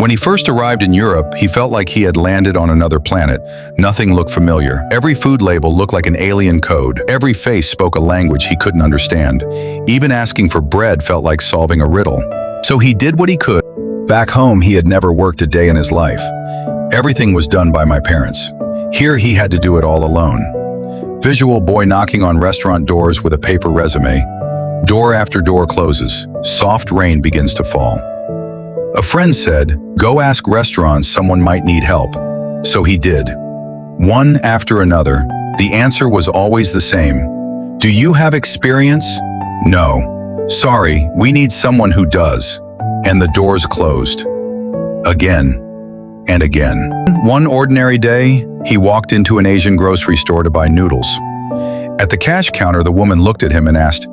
When he first arrived in Europe, he felt like he had landed on another planet. Nothing looked familiar. Every food label looked like an alien code. Every face spoke a language he couldn't understand. Even asking for bread felt like solving a riddle. So he did what he could. Back home, he had never worked a day in his life. Everything was done by my parents. Here, he had to do it all alone. Visual boy knocking on restaurant doors with a paper resume. Door after door closes. Soft rain begins to fall. A friend said, "Go ask restaurants, someone might need help." So he did. One after another, the answer was always the same. "Do you have experience?" "No." "Sorry, we need someone who does." And the doors closed. Again and again. One ordinary day, he walked into an Asian grocery store to buy noodles. At the cash counter, the woman looked at him and asked,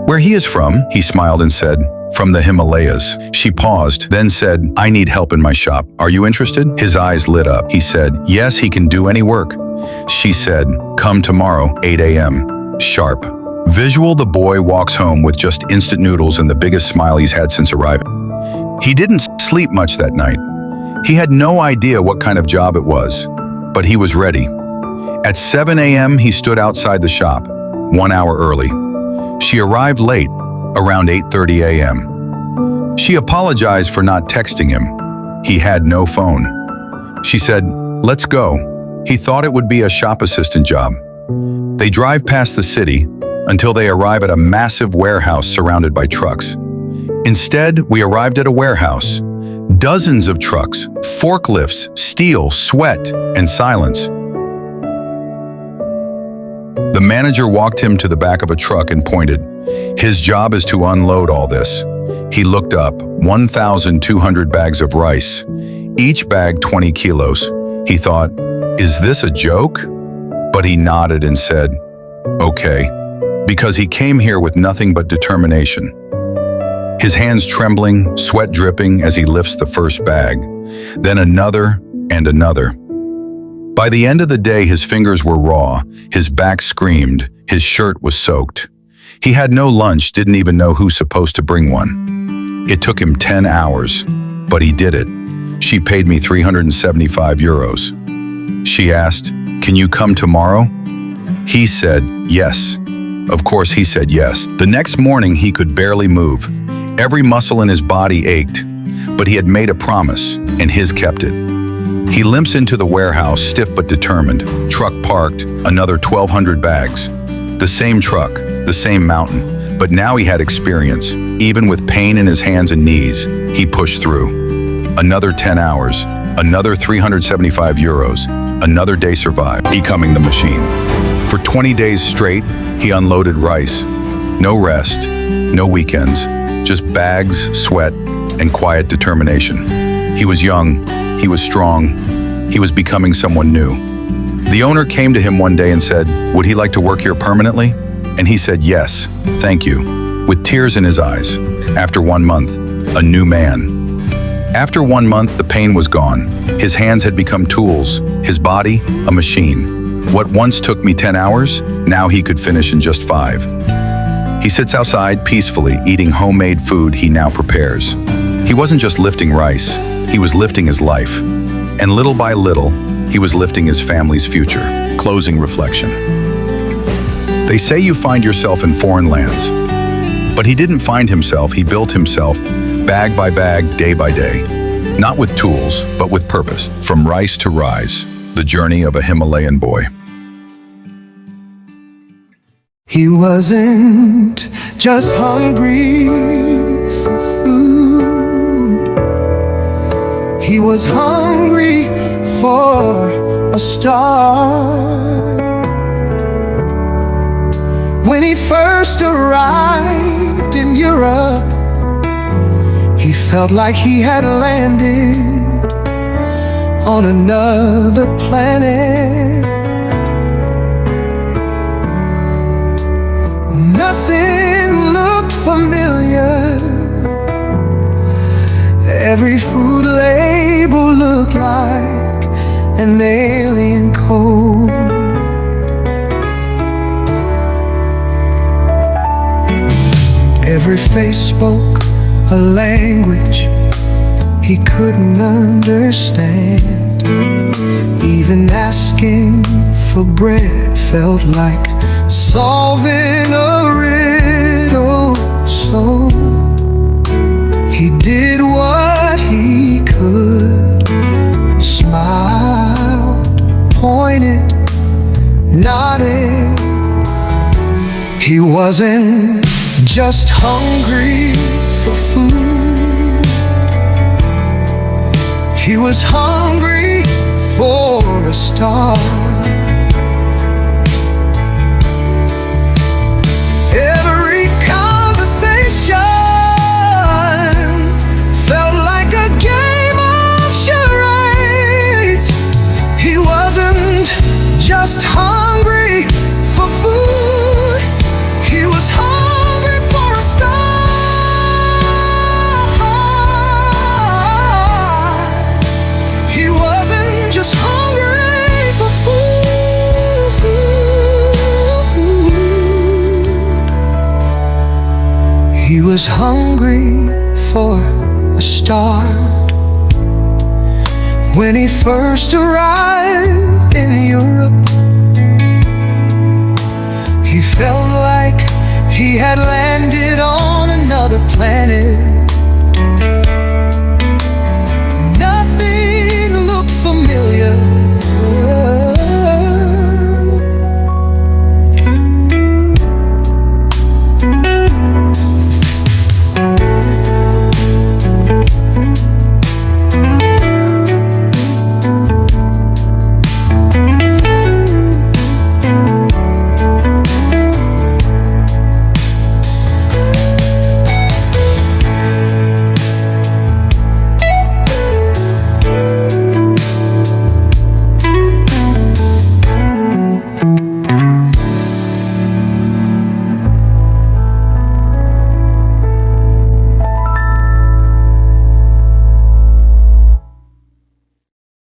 "Where he is from?" He smiled and said, "From the Himalayas." She paused, then said, "I need help in my shop. Are you interested?" His eyes lit up. He said, "Yes, he can do any work." She said, "Come tomorrow, 8 a.m. sharp." Visual, the boy walks home with just instant noodles and the biggest smile he's had since arriving. He didn't sleep much that night. He had no idea what kind of job it was, but he was ready. At 7 a.m., he stood outside the shop, 1 hour early. She arrived late, around 8:30 a.m. She apologized for not texting him. He had no phone. She said, "Let's go." He thought it would be a shop assistant job. They drive past the city until they arrive at a massive warehouse surrounded by trucks. Instead, we arrived at a warehouse. Dozens of trucks, forklifts, steel, sweat, and silence. The manager walked him to the back of a truck and pointed. His job is to unload all this. He looked up, 1,200 bags of rice, each bag 20 kilos. He thought, "Is this a joke?" But he nodded and said, "Okay," because he came here with nothing but determination. His hands trembling, sweat dripping as he lifts the first bag, then another and another. By the end of the day, his fingers were raw, his back screamed, his shirt was soaked. He had no lunch, didn't even know who's supposed to bring one. It took him 10 hours, but he did it. She paid me 375 euros. She asked, "Can you come tomorrow?" He said, "Yes." Of course he said yes. The next morning he could barely move. Every muscle in his body ached, but he had made a promise, and his kept it. He limps into the warehouse, stiff but determined. Truck parked, another 1,200 bags. The same truck, the same mountain, but now he had experience. Even with pain in his hands and knees, he pushed through. Another 10 hours, another 375 euros, another day survived, becoming the machine. For 20 days straight, he unloaded rice. No rest, no weekends, just bags, sweat, and quiet determination. He was young, he was strong, he was becoming someone new. The owner came to him one day and said, "Would he like to work here permanently?" And he said, "Yes, thank you," with tears in his eyes. After 1 month, a new man. After 1 month, the pain was gone. His hands had become tools, his body, a machine. What once took me 10 hours, now he could finish in just 5. He sits outside peacefully, eating homemade food he now prepares. He wasn't just lifting rice, he was lifting his life. And little by little, he was lifting his family's future. Closing reflection. They say you find yourself in foreign lands. But he didn't find himself, he built himself, bag by bag, day by day. Not with tools, but with purpose. From rice to rise, the journey of a Himalayan boy. He wasn't just hungry for food. He was hungry for a start. When he first arrived in Europe, he felt like he had landed on another planet. Nothing looked familiar. Every food label looked like an alien code. Every face spoke a language he couldn't understand. Even asking for bread felt like solving a riddle. So he did what he could, smiled, pointed, nodded. He wasn't just hungry for food, he was hungry for a star. Every conversation felt like a game of charades. He wasn't just hungry for food, he was hungry for a star. He wasn't just hungry for food, he was hungry for a start. When he first arrived in Europe, he felt like he had landed on another planet.